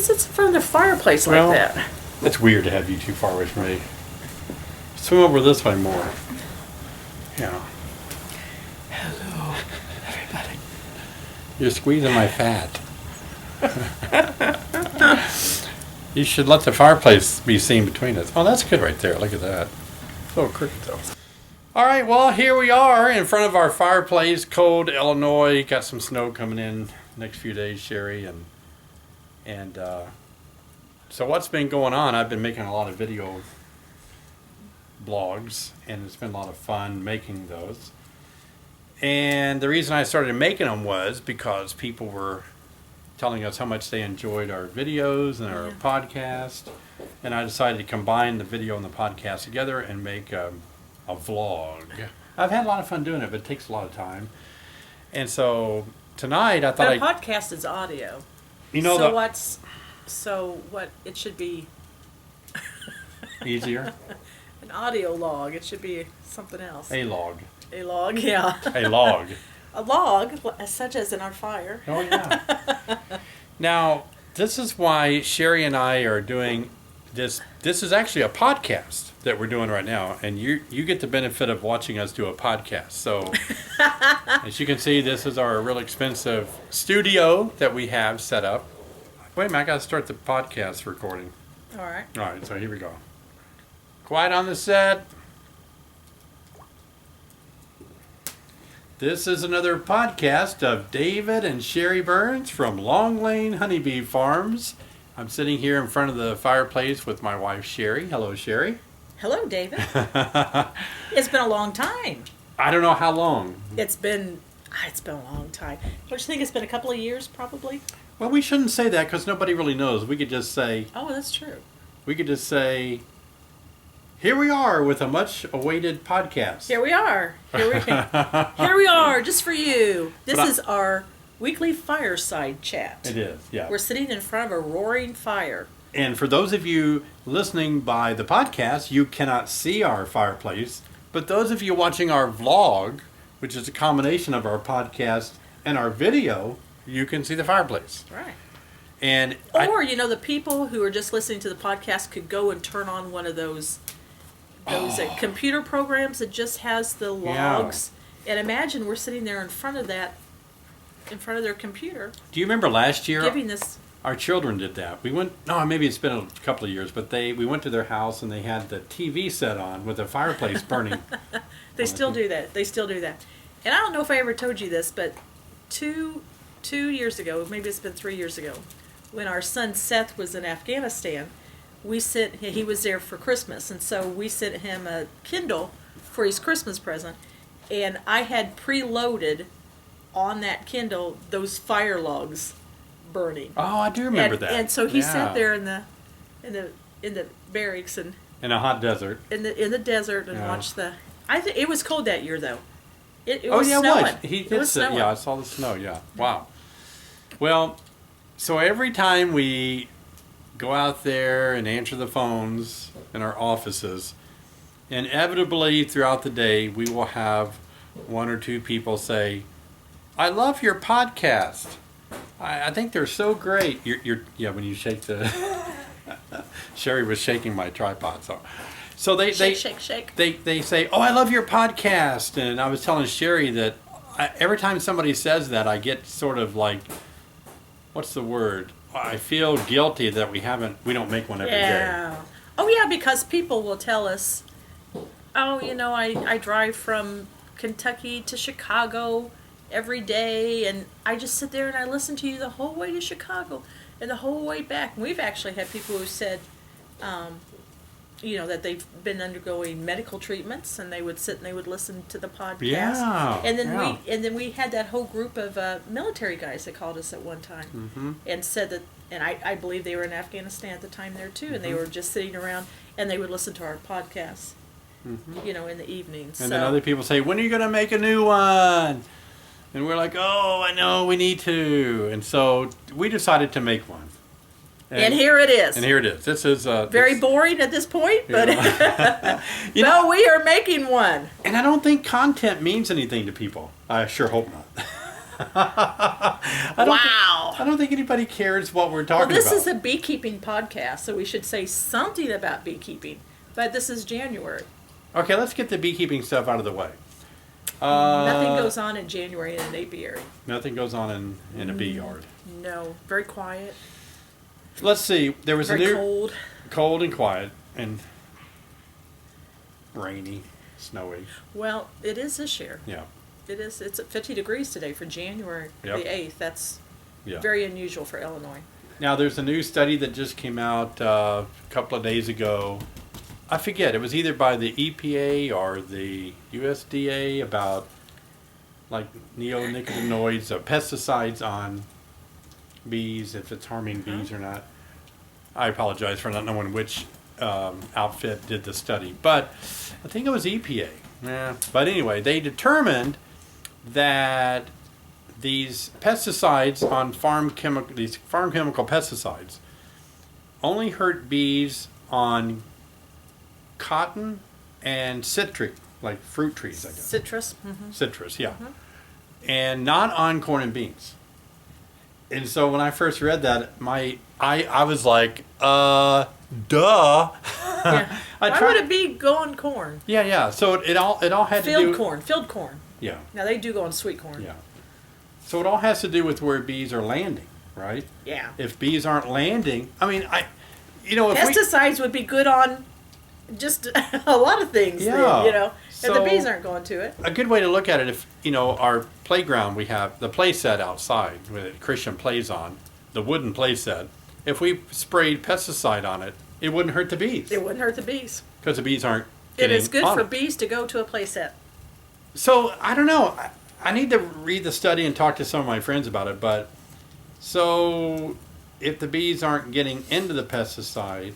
Who sits in front of the fireplace like that? It's weird to have you too far away from me. Swim over this way more. Yeah. Hello, everybody. You're squeezing my fat. You should let the fireplace be seen between us. Oh, that's good right there. Look at that. So crooked though. All right, well, here we are in front of our fireplace, cold Illinois. Got some snow coming in next few days, Sherry, and so what's been going on? I've been making a lot of video blogs, and it's been a lot of fun making those. And the reason I started making them was because people were telling us how much they enjoyed our videos and our podcast, and I decided to combine the video and the podcast together and make a vlog. I've had a lot of fun doing it, but it takes a lot of time. And so tonight I thought a podcast is audio. You know, what it should be easier. An audio log. It should be something else. A log. A log, yeah. A log. A log, such as in our fire. Oh yeah. Now, this is why Sherry and I are doing this. This is actually a podcast that we're doing right now, and you get the benefit of watching us do a podcast. So, as you can see, this is our real expensive studio that we have set up. Wait a minute, I got to start the podcast recording. All right. All right, so here we go. Quiet on the set. This is another podcast of David and Sherry Burns from Long Lane Honeybee Farms. I'm sitting here in front of the fireplace with my wife, Sherry. Hello, Sherry. Hello, David. It's been a long time. I don't know how long. It's been a long time. Don't you think it's been a couple of years, probably? Well, we shouldn't say that because nobody really knows. We could just say... Oh, that's true. We could just say, here we are with a much-awaited podcast. Here we are. Here we are, just for you. This is our weekly fireside chat. It is, yeah. We're sitting in front of a roaring fire. And for those of you listening by the podcast, you cannot see our fireplace. But those of you watching our vlog, which is a combination of our podcast and our video, you can see the fireplace. Right. And the people who are just listening to the podcast could go and turn on one of those computer programs that just has the logs. Yeah. And imagine we're sitting there in front of their computer. Do you remember last year? Giving this. Our children did that. We went. No, maybe it's been a couple of years, but we went to their house and they had the TV set on with a fireplace burning. They still do that. And I don't know if I ever told you this, but two years ago, maybe it's been 3 years ago, when our son Seth was in Afghanistan, he was there for Christmas, and so we sent him a Kindle for his Christmas present, and I had preloaded on that Kindle those fire logs burning. Oh, I do remember that. And so he sat there in the barracks and in a hot desert. In the desert and watched the. It was cold that year though. It was snowing. It was. He did say, yeah, I saw the snow. Yeah, wow. Well, so every time we go out there and answer the phones in our offices, inevitably throughout the day we will have one or two people say, "I love your podcast. I think they're so great." When you shake the Sherry was shaking my tripod, so they shake. They say, "Oh, I love your podcast," and I was telling Sherry that every time somebody says that, I get sort of like, what's the word? I feel guilty that we don't make one every day. Oh yeah, because people will tell us, "Oh, I drive from Kentucky to Chicago every day, and I just sit there and I listen to you the whole way to Chicago and the whole way back." And we've actually had people who said, that they've been undergoing medical treatments, and they would sit and they would listen to the podcast. Yeah. And then we had that whole group of military guys that called us at one time and said that, and I believe they were in Afghanistan at the time there too, and they were just sitting around and they would listen to our podcasts, in the evenings. And then other people say, "When are you going to make a new one?" And we're like, "Oh, I know, we need to." And so we decided to make one. And here it is. This is very boring at this point, but we are making one. And I don't think content means anything to people. I sure hope not. Wow. I don't think anybody cares what we're Well, talking this about. is a beekeeping podcast, so we should say something about beekeeping. But this is January. Okay, let's get the beekeeping stuff out of the way. Nothing goes on in January in an apiary. Nothing goes on in a bee yard. No, very quiet. Let's see. There was Very a new cold. cold and quiet and rainy, snowy. Well, it is this year. Yeah, It is. It's at 50 degrees today for January Yep. the 8th. That's yeah. very unusual for Illinois. Now there's a new study that just came out a couple of days ago. I forget. It was either by the EPA or the USDA about like neonicotinoids or pesticides on bees, if it's harming bees or not. I apologize for not knowing which outfit did the study, but I think it was EPA. Yeah. But anyway, they determined that these pesticides on these farm chemical pesticides only hurt bees on cotton and citric, like fruit trees, I guess. Citrus. Mm-hmm. Citrus, yeah. And not on corn and beans. And so when I first read that, I was like, duh. Yeah. Why would a bee go on corn? Yeah, yeah. So it all had to do Field corn. Yeah. Now they do go on sweet corn. Yeah. So it all has to do with where bees are landing, right? Yeah. If bees aren't landing, I mean, if Pesticides would be good on just a lot of things. Yeah. Then, you know, if the So- bees aren't going to it. a good way to look at it, if our playground, we have the play set outside that Christian plays on, the wooden play set. If we sprayed pesticide on it, it wouldn't hurt the bees It wouldn't hurt the bees. because the bees aren't It getting is good on for it. bees to go to a play set. So I don't know. I need to read the study and talk to some of my friends about it. But so if the bees aren't getting into the pesticide,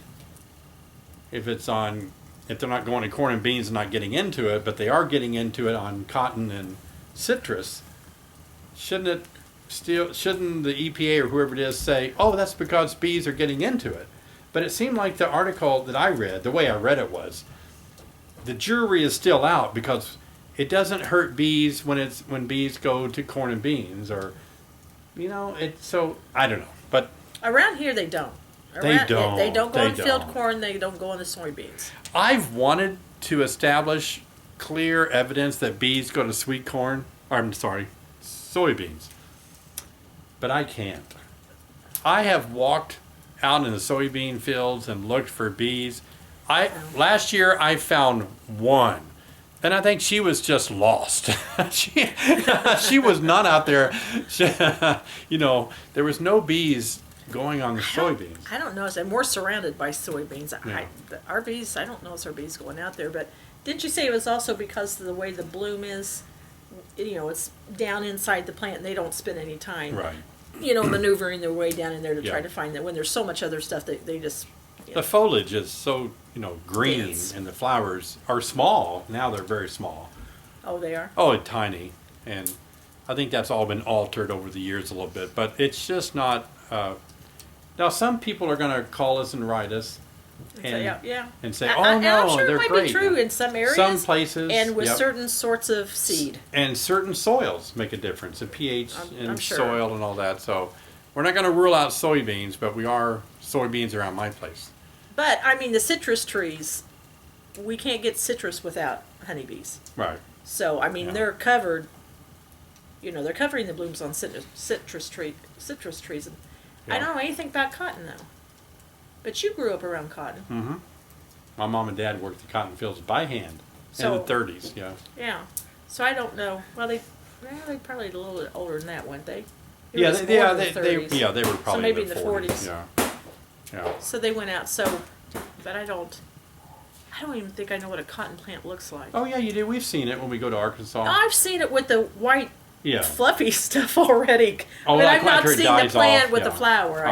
if they're not going to corn and beans and not getting into it, but they are getting into it on cotton and citrus, shouldn't the EPA or whoever it is say, oh, that's because bees are getting into it? But it seemed like the article that I read, the way I read it was, the jury is still out because it doesn't hurt bees when bees go to corn and beans, or so I don't know. But Around here, they don't. They don't. They don't go They on field don't. corn. They don't go on the soybeans. I've wanted to establish clear evidence that bees go to sweet corn, or I'm sorry, soybeans. But I can't. I have walked out in the soybean fields and looked for bees. Last year I found one. And I think she was just lost. she was not out there. There was no bees going on the soybeans. I don't know. I'm more surrounded by soybeans. Yeah. Our bees, I don't know if our bees going out there. But didn't you say it was also because of the way the bloom is? It's down inside the plant and they don't spend any time, Right. maneuvering their way down in there to Yeah. try to find that. When there's so much other stuff, they just... The foliage is so, green, Dense. and the flowers are small. Now they're very small. Oh, they are? Oh, and tiny. And I think that's all been altered over the years a little bit. But it's just not... now, some people are going to call us and write us Yeah. and say, I'm no, sure they're it might great. be true in some areas. Some places. And with yep. certain sorts of seed. And certain soils make a difference, the pH I'm in sure. soil and all that. So we're not going to rule out soybeans, but we are soybeans around my place. But, the citrus trees, we can't get citrus without honeybees. Right. So, Yeah. they're covered, they're covering the blooms on citrus trees. And I Yeah. don't know anything about cotton, though. But you grew up around cotton. Mm-hmm. My mom and dad worked the cotton fields by hand in the 30s. Yeah. Yeah. So I don't know. Well, they probably a little bit older than that, weren't they? It Yeah, was they more in the were 30s. probably maybe in the 40s. 40s. Yeah. Yeah. So they went out. But I don't even think I know what a cotton plant looks like. Oh yeah, you do. We've seen it when we go to Arkansas. I've seen it with the white Yeah. fluffy stuff already. Oh, but like I've not after it seen the dies plant off, with the yeah. flower.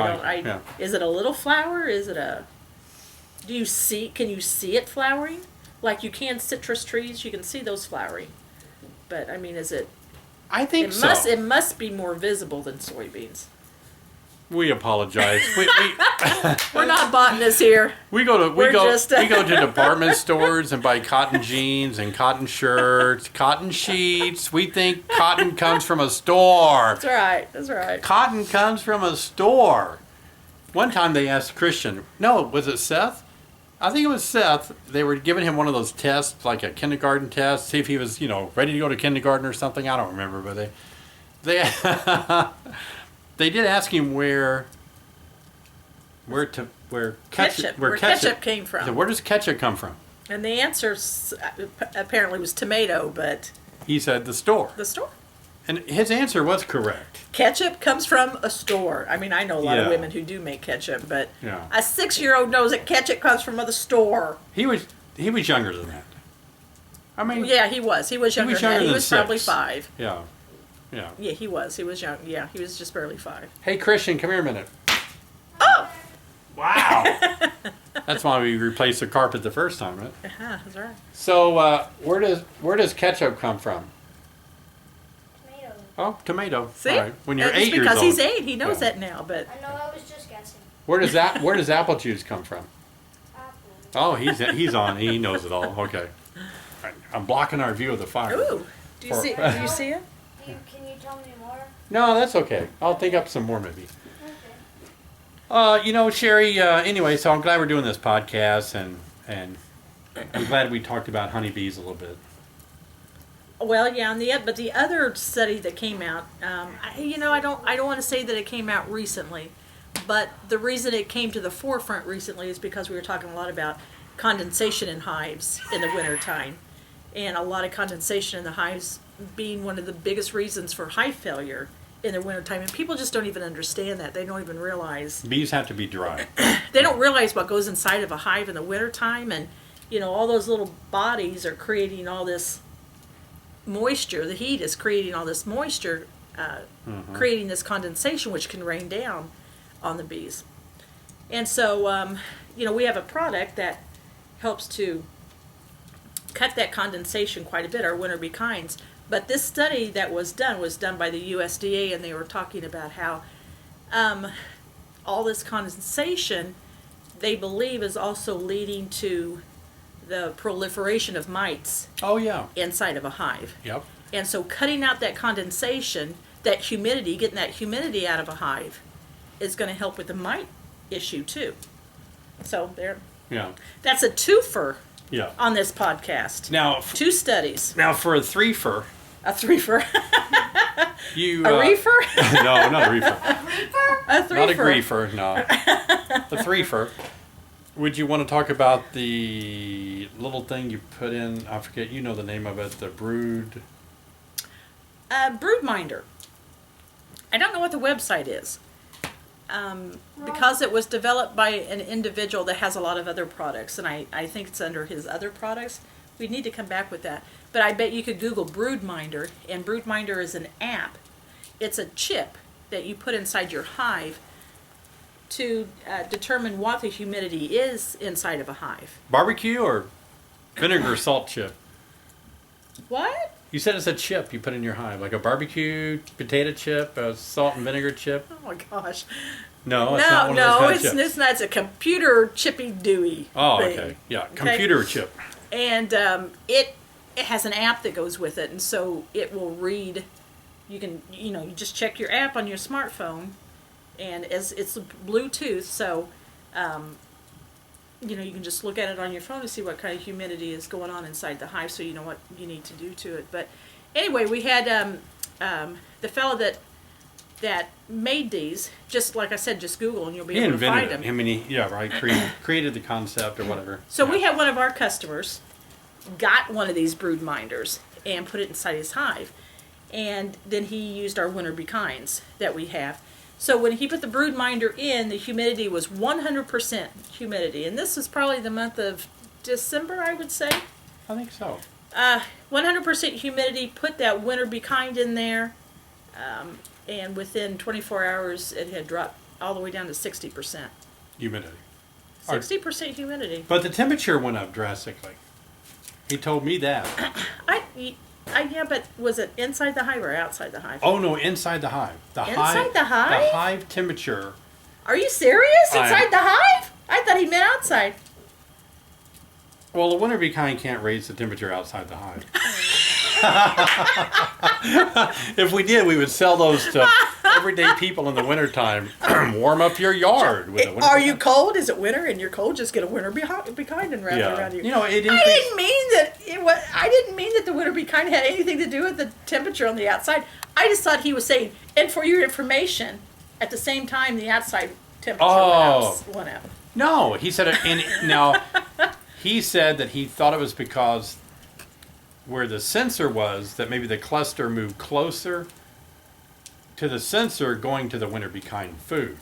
Yeah. Is it a little flower? Is it a... can you see it flowering? Like you can citrus trees, you can see those flowering. But is it... I think so. It must be more visible than soybeans. We apologize. We're not botanists here. We go to Just, we go to department stores and buy cotton jeans and cotton shirts, cotton sheets. We think cotton comes from a store. That's right. That's right. Cotton comes from a store. One time they asked Christian, no, was it Seth? I think it was Seth. They were giving him one of those tests, like a kindergarten test, see if he was, ready to go to kindergarten or something. I don't remember, but they they did ask him where ketchup came from. So where does ketchup come from? And the answer apparently was tomato, but He said the store. the store. And his answer was correct. Ketchup comes from a store. I mean, I know a lot of Yeah. women who do make ketchup, but Yeah. a 6-year-old knows that ketchup comes from the store. He was younger than that. I mean, Yeah, he was. He was younger than that. He than was probably 6. 5. Yeah. Yeah. Yeah, he was. He was young. Yeah, he was just barely 5. Hey, Christian, come here a minute. Oh! Wow. That's why we replaced the carpet the first time, right? Uh-huh, that's right. So, where does ketchup come from? Tomato. Oh, tomato. See? All right. When you're It's 8 years because old. he's 8. He knows Yeah. that now, but... I know, I was just guessing. Where does apple juice come from? Apple. Oh, he's on. He knows it all. Okay. All right. I'm blocking our view of the fire. Ooh! Do you see it? Can you tell me more? No, that's okay. I'll think up some more maybe. Okay. Sherry, anyway, so I'm glad we're doing this podcast and I'm glad we talked about honeybees a little bit. Well, yeah, but the other study that came out, I don't want to say that it came out recently, but the reason it came to the forefront recently is because we were talking a lot about condensation in hives in the wintertime, and a lot of condensation in the hives being one of the biggest reasons for hive failure in the wintertime, and people just don't even understand that. They don't even realize. Bees have to be dry. They don't realize what goes inside of a hive in the wintertime, and all those little bodies are creating all this moisture. The heat is creating all this moisture, creating this condensation, which can rain down on the bees. And so, we have a product that helps to cut that condensation quite a bit, our winter bee kinds. But this study that was done by the USDA, and they were talking about how all this condensation, they believe, is also leading to the proliferation of mites Oh, yeah. inside of a hive. Yep. And so cutting out that condensation, that humidity, getting that humidity out of a hive, is going to help with the mite issue too. So Yeah. that's a twofer Yeah. on this podcast. Now, 2 studies. now for a threefer, A threefer. you... A reefer? No, not a reefer. A reaper? A threefer. Not a griefer, no. A threefer. Would you want to talk about the little thing you put in, I forget, you know the name of it, the brood... Broodminder. I don't know what the website is. Because it was developed by an individual that has a lot of other products, and I think it's under his other products. We need to come back with that. But I bet you could Google Broodminder, and Broodminder is an app. It's a chip that you put inside your hive to determine what the humidity is inside of a hive. Barbecue or vinegar salt chip? What? You said it's a chip you put in your hive, like a barbecue potato chip, a salt and vinegar chip? Oh my gosh. No, it's not one of those kind of chips. It's not. It's a computer chippy dooey Oh, thing. okay. Yeah, computer chip. And it has an app that goes with it, and so it will read. You can, you just check your app on your smartphone, and as it's Bluetooth, so you can just look at it on your phone to see what kind of humidity is going on inside the hive, so you know what you need to do to it. But anyway, we had the fellow that made these, just like I said, just Google and you'll be He able to find invented them. it. Yeah, right. Created the concept or whatever. So Yeah. we had one of our customers got one of these brood minders and put it inside his hive. And then he used our winter bee kinds that we have. So when he put the brood minder in, the humidity was 100% humidity. And this was probably the month of December, I would say. I think so. 100% humidity, put that winter bee kind in there. And within 24 hours, it had dropped all the way down to 60%. Humidity. 60% humidity. But the temperature went up drastically. He told me that. Yeah, but was it inside the hive or outside the hive? Oh no, inside the hive. Inside the hive? The hive temperature. Are you serious? Inside the hive? I thought he meant outside. Well, the winter bee kind can't raise the temperature outside the hive. If we did, we would sell those to everyday people in the wintertime. Warm up your yard with a winter Are bee you hive. cold? Is it winter and you're cold? Just get a winter bee kind and wrap it around you. You know, it I didn't mean that. I didn't mean that the winter bee kind had anything to do with the temperature on the outside. I just thought he was saying, and for your information, at the same time the outside temperature went up. No, he said it. And now he said that he thought it was because where the sensor was, that maybe the cluster moved closer to the sensor going to the winter bee kind food.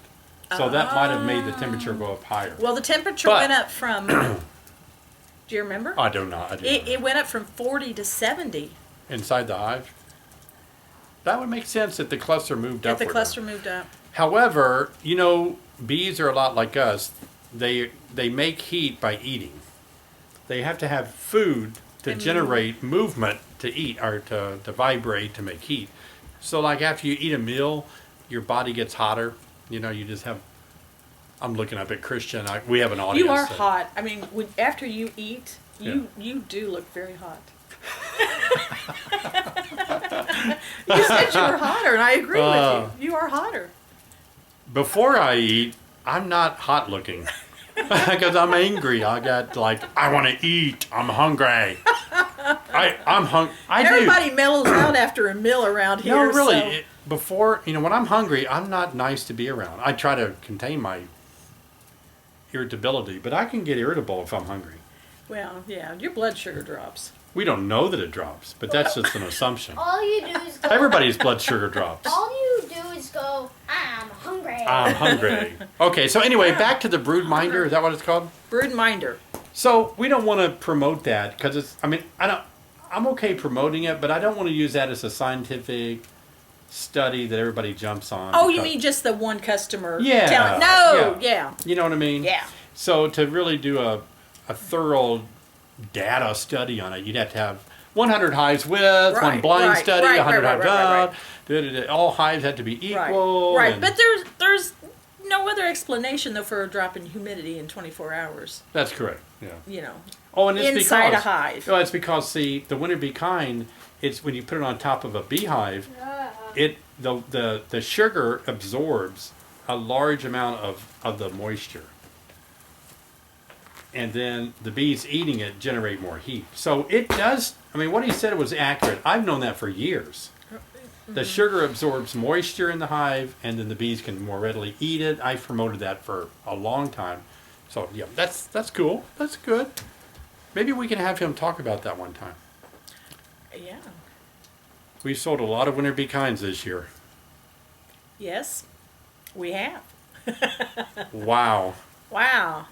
So that might have made the temperature go up higher. Well, the temperature went up from. Do you remember? I do not. It went up from 40 to 70. Inside the hive? That would make sense if the cluster moved If upward. the cluster moved up. However, you know, bees are a lot like us. They make heat by eating. They have to have food to generate movement to eat or to vibrate to make heat. So like after you eat a meal, your body gets hotter. You know, you just have. I'm looking up at Christian. We have an audience. You are so- hot. I mean, after you eat, you do look very hot. You said you were hotter, and I agree with you. You are hotter. Before I eat, I'm not hot looking. Because I'm angry. I want to eat. I'm hungry. I'm hungry. Everybody mellows out after a meal around here. No, really. So. Before, when I'm hungry, I'm not nice to be around. I try to contain my irritability, but I can get irritable if I'm hungry. Well, yeah, your blood sugar drops. We don't know that it drops, but that's just an assumption. All you do is go. Everybody's blood sugar drops. All you do is go. I'm hungry. I'm hungry. Okay, so anyway, back to the brood minder. Is that what it's called? Brood minder. So we don't want to promote that because it's. I'm okay promoting it, but I don't want to use that as a scientific study that everybody jumps on. Oh, you mean just the one customer? Yeah. Yeah. You know what I mean? Yeah. So to really do a thorough data study on it, you'd have to have 100 hives with, one blind study, 100 hives out. All hives had to be equal. Right. But there's no other explanation, though, for a drop in humidity in 24 hours. That's correct, yeah. You know. Oh, and it's inside because, a hive. Well, it's because, see, the winter bee kind, it's when you put it on top of a beehive, the sugar absorbs a large amount of the moisture. And then the bees eating it generate more heat. So it does, what he said was accurate. I've known that for years. The sugar absorbs moisture in the hive, and then the bees can more readily eat it. I've promoted that for a long time. So, yeah, that's cool. That's good. Maybe we can have him talk about that one time. Yeah. We've sold a lot of winter bee kinds this year. Yes, we have. Wow. Wow.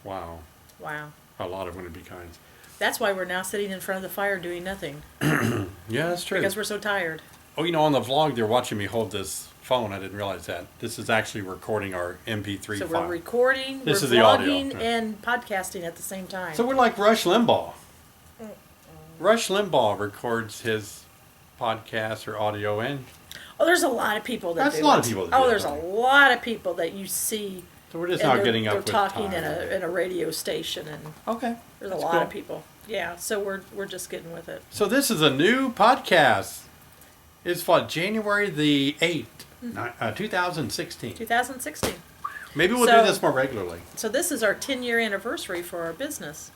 Wow. Wow. A lot of winter bee kinds. That's why we're now sitting in front of the fire doing nothing. Yeah, that's true. Because we're so tired. Oh, on the vlog, they're watching me hold this phone. I didn't realize that. This is actually recording our MP3 So file. we're recording, This we're is the audio, vlogging, yeah. and podcasting at the same time. So we're like Rush Limbaugh. Rush Limbaugh records his podcast or audio and there's a lot of people that That's do a lot it. of people that do there's that, a right? lot of people that you see. so we're just and not they're- getting up they're with talking time. in a radio station, and Okay. there's That's a lot cool. of people. Yeah, so we're just getting with it. So this is a new podcast. It's what, January the 8th, 2016. 2016. Maybe we'll So- do this more regularly. So this is our 10-year anniversary for our business.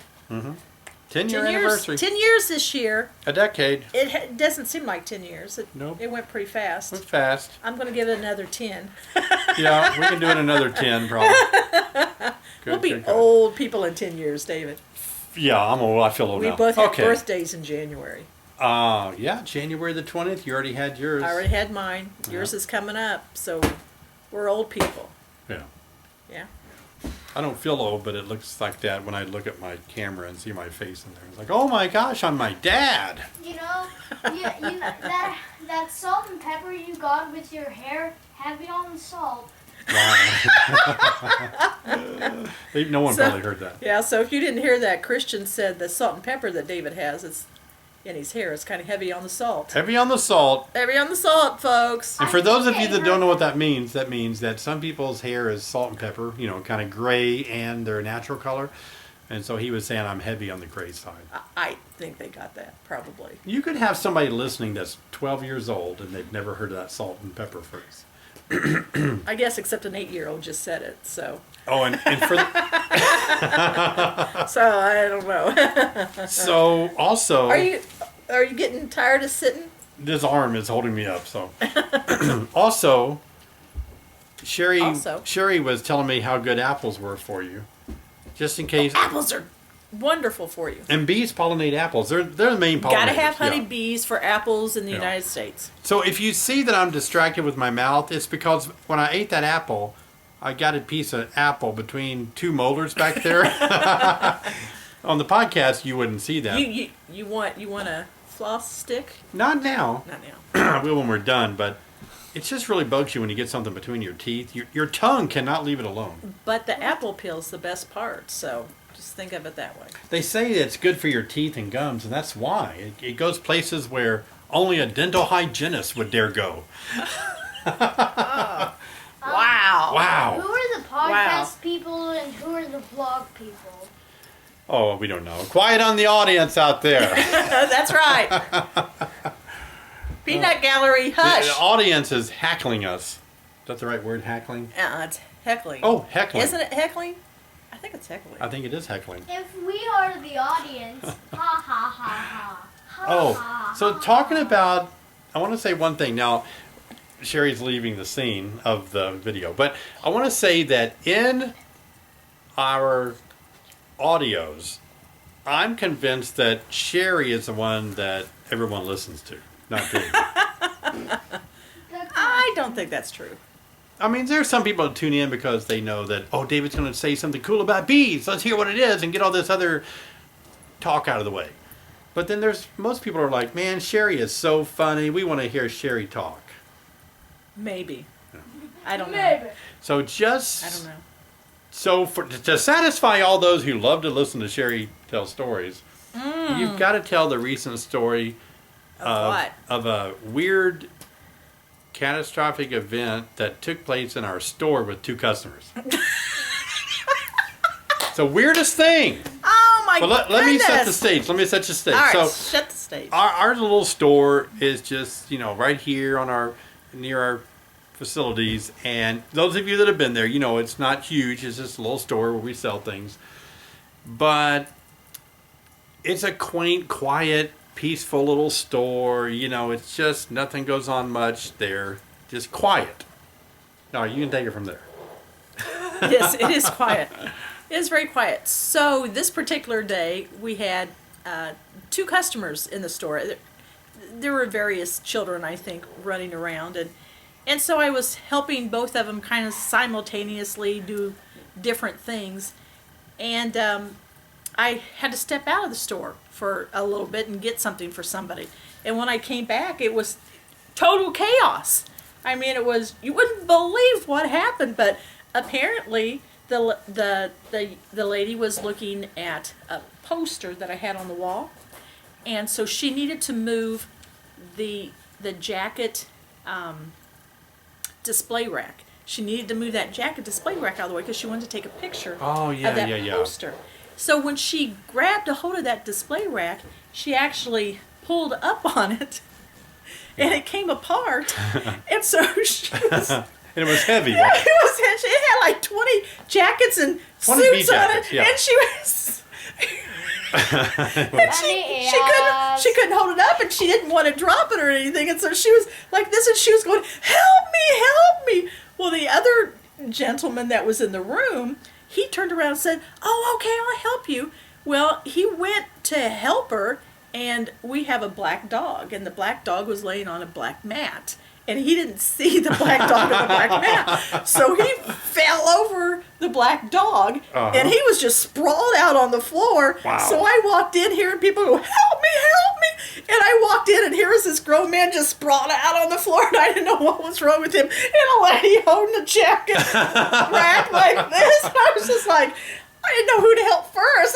10-year anniversary. 10 years this year. A decade. It doesn't seem like 10 years. Nope. It went pretty fast. Went fast. I'm going to give it another 10. Yeah, we can do it another 10 probably. We'll be good. old people in 10 years, David. Yeah, I'm old. I feel old We now. both had Okay. birthdays in January. Yeah, January the 20th. You already had yours. I already had mine. Yours is coming up, so we're old people. Yeah. Yeah. I don't feel old, but it looks like that when I look at my camera and see my face in there. It's like, oh my gosh, I'm my dad. You know that salt and pepper you got with your hair, heavy on the salt. Wow. No one So- probably heard that. Yeah, so if you didn't hear that, Christian said the salt and pepper that David has, it's and his hair is kind of heavy on the salt. Heavy on the salt. Heavy on the salt, folks. And for those of you that don't know what that means that some people's hair is salt and pepper, kind of gray and their natural color. And so he was saying I'm heavy on the gray side. I think they got that, probably. You could have somebody listening that's 12 years old and they've never heard of that salt and pepper phrase. I guess except an 8-year-old just said it, so. Oh, and for So I don't know. so also Are you getting tired of sitting? this arm is holding me up. So also, Sherry was telling me how good apples were for you, just in case. Apples are wonderful for you. And bees pollinate apples. They're the main pollinators. Gotta have honeybees for apples in the United States. So if you see that I'm distracted with my mouth, it's because when I ate that apple, I got a piece of apple between two molars back there. On the podcast, you wouldn't see that. You want a floss stick? Not now. Not now. I will when we're done, but it just really bugs you when you get something between your teeth. Your tongue cannot leave it alone. But the apple peel's the best part, so just think of it that way. They say it's good for your teeth and gums, and that's why. It goes places where only a dental hygienist would dare go. Wow. Wow. Who are the podcast people and who are the vlog people? Oh, we don't know. Quiet on the audience out there. That's right. Peanut Gallery, hush. The audience is heckling us. Is that the right word, heckling? It's heckling. Oh, heckling. Isn't it heckling? I think it's heckling. I think it is heckling. If we are the audience, ha ha ha ha. Ha, Oh, ha, so ha, talking ha. about, I want to say one thing. Now, Sherry's leaving the scene of the video, but I want to say that in our audios, I'm convinced that Sherry is the one that everyone listens to, not David. I don't think that's true. I mean, there's some people that tune in because they know that, oh, David's going to say something cool about bees. Let's hear what it is and get all this other talk out of the way. But then there's most people are like, man, Sherry is so funny. We want to hear Sherry talk. Maybe. I don't know. Maybe. So just I don't know. So to satisfy all those who love to listen to Sherry tell stories, you've got to tell the recent story Of of a weird, catastrophic event that took place in our store with 2 customers. It's the weirdest thing. Oh my But let me set the stage. Let me set the stage. All right, So set the stage. our little store is just right here on near our facilities, and those of you that have been there, it's not huge. It's just a little store where we sell things, but it's a quaint, quiet, peaceful little store. It's just nothing goes on much there, just quiet. All right, you can take it from there. Yes, it is quiet. It is very quiet. So this particular day, we had 2 customers in the store. There were various children, I think, running around, and so I was helping both of them kind of simultaneously do different things, and I had to step out of the store for a little bit and get something for somebody. And when I came back, it was total chaos. I mean, it was, you wouldn't believe what happened, but apparently the lady was looking at a poster that I had on the wall, and so she needed to move the jacket display rack. She needed to move that jacket display rack out of the way because she wanted to take a picture of that poster. So when she grabbed a hold of that display rack, she actually pulled up on it, and it came apart. And so she was... And it was heavy. Yeah, it had like 20 jackets and 20 suits on jackets, it, yeah. and she was... and she couldn't hold it up, and she didn't want to drop it or anything, and so she was like this, and she was going, help me. Well, the other gentleman that was in the room, he turned around and said, oh, okay, I'll help you. Well, he went to help her, and we have a black dog, and the black dog was laying on a black mat. And he didn't see the black dog on the black mat. So he fell over the black dog, and he was just sprawled out on the floor. Wow. So I walked in here, and people go, help me. And I walked in, and here was this grown man just sprawled out on the floor, and I didn't know what was wrong with him. And a lady holding a jacket rack like this. And I was just like, I didn't know who to help first.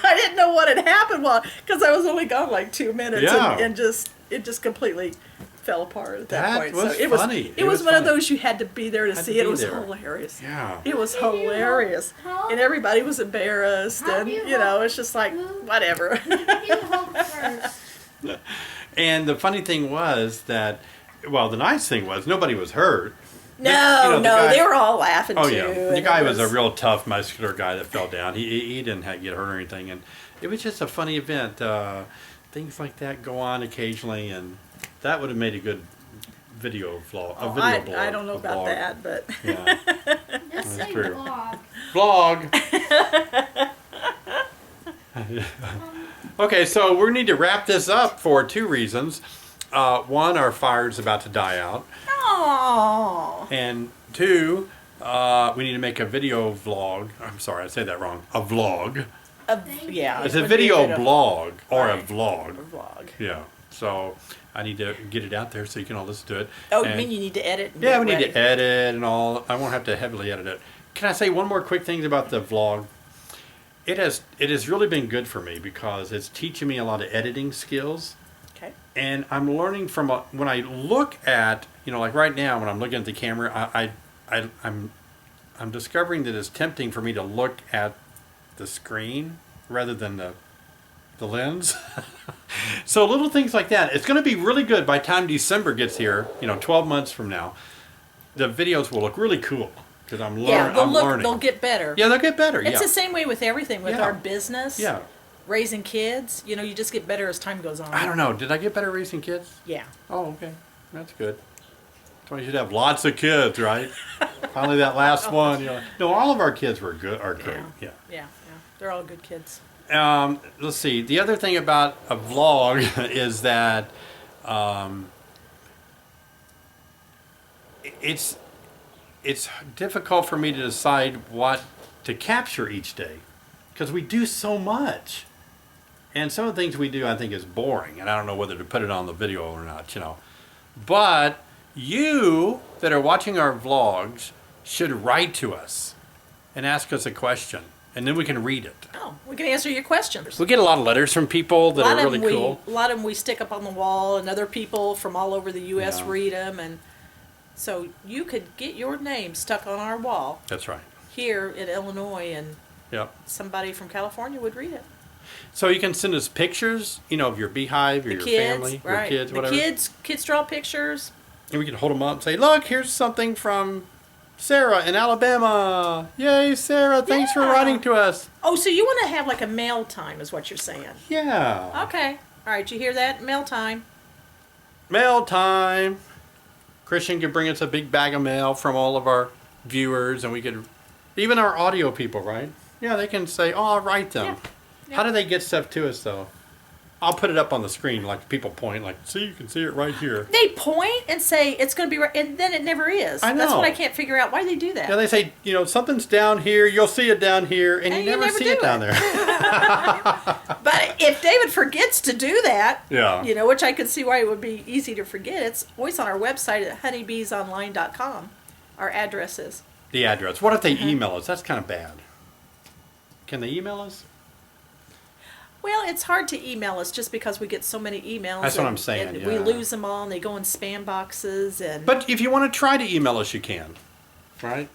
I didn't know what had happened because I was only gone like 2 minutes, Yeah. and it just completely fell apart at that point. Was so funny. it was one of funny. those you had to be there to Had see to it. It be was there. hilarious. Yeah. It was How do you hilarious, help? and everybody was embarrassed, How and do you it's just like help? whatever. You help first. And the funny thing was that, well, the nice thing was nobody was hurt. No, You know, the no, guy- they were all laughing Oh too. yeah, and the it guy was a real tough, muscular guy that fell down. He didn't get hurt or anything, and it was just a funny event. Things like that go on occasionally, and that would have made a good video vlog. A video blog. I don't know a about blog. that, but Yeah, Just That's say true. vlog. vlog. Okay, so we need to wrap this up for 2 reasons. One, our fire's about to die out, oh, and 2, we need to make a video vlog. I'm sorry, I said that wrong. A vlog. yeah, It's it a would be video blog or Right. a vlog. a vlog. Yeah. So I need to get it out there so you can all listen to it. Oh, you And- mean you need to edit? And Yeah, get we need ready. to edit and all. I won't have to heavily edit it. Can I say one more quick thing about the vlog? It has really been good for me because it's teaching me a lot of editing skills, Okay. and I'm learning from when I look at, like right now when I'm looking at the camera, I'm discovering that it's tempting for me to look at the screen rather than the lens. So little things like that. It's going to be really good by the time December gets here, 12 months from now. The videos will look really cool because I'm Yeah, learning. they'll get better. Yeah, they'll get better. It's yeah. the same way with everything, with Yeah. our business. Yeah. Raising kids, you just get better as time goes on. I don't know. Did I get better raising kids? Yeah. Oh, okay. That's good. That's why you should have lots of kids, right? Finally, that last one. No, all of our kids are great. Yeah. Yeah. They're all good kids. Let's see. The other thing about a vlog is that it's difficult for me to decide what to capture each day because we do so much, and some of the things we do I think is boring, and I don't know whether to put it on the video or not. But you that are watching our vlogs should write to us and ask us a question, and then we can read it. Oh, we can answer your questions. We get a lot of letters from people that are really cool. A lot of them we stick up on the wall, and other people from all over the U.S. Yeah. read them, and so you could get your name stuck on our wall That's right. here in Illinois, and Yep. somebody from California would read it. So you can send us pictures, of your beehive or The your kids, family, right? your kids, the whatever. kids draw pictures. And we can hold them up and say, look, here's something from Sarah in Alabama. Yay, Sarah, thanks for Yeah. writing to us. Oh, so you want to have like a mail time, is what you're saying? Yeah. Okay. All right. You hear that? Mail time. Mail time. Christian could bring us a big bag of mail from all of our viewers, and we could, even our audio people, right? Yeah, they can say, oh, I'll write them. Yeah. Yeah. How do they get stuff to us, though? I'll put it up on the screen, like people point, like, see, you can see it right here. They point and say it's going to be right, and then it never is. I That's know. what I can't figure out. Why they do that? Yeah, they say, something's down here, you'll see it down here, and you never see do it down it. there. But if David forgets to do that, Yeah. which I could see why it would be easy to forget, it's always on our website at honeybeesonline.com. Our address is. The address. What if they email us? That's kind of bad. Can they email us? Well, it's hard to email us just because we get so many emails. That's what and- I'm saying, And yeah. we lose them all, and they go in spam boxes. And But if you want to try to email us, you can. Right?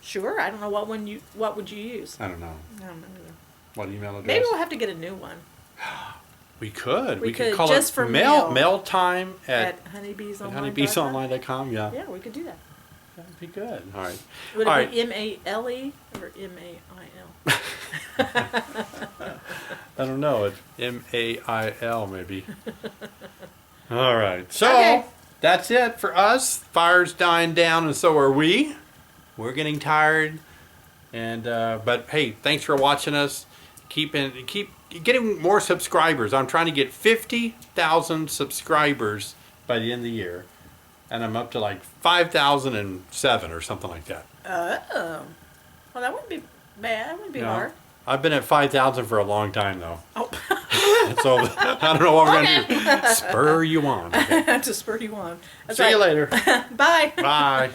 sure, I don't know what would you use? I don't know. I don't know either. What email address? Maybe we'll have to get a new one We could. We could could, call just it for mail mail. time at honeybeesonline.com. honeybeesonline.com. Yeah. Yeah, we could do that. That'd be good. All right. Would All it right. be MALE or MAIL? I don't know. It's MAIL maybe. All right. So Okay. that's it for us. Fire's dying down, and so are we. We're getting tired, and but hey, thanks for watching us. Keep getting more subscribers. I'm trying to get 50,000 subscribers by the end of the year, and I'm up to like 5,007 or something like that. Oh. Well, that wouldn't be bad. That wouldn't be You know? hard. I've been at 5,000 for a long time though. Oh. So I don't know what we're gonna do. Spur you on. Okay. To spur you on. That's See you right. later. Bye. Bye.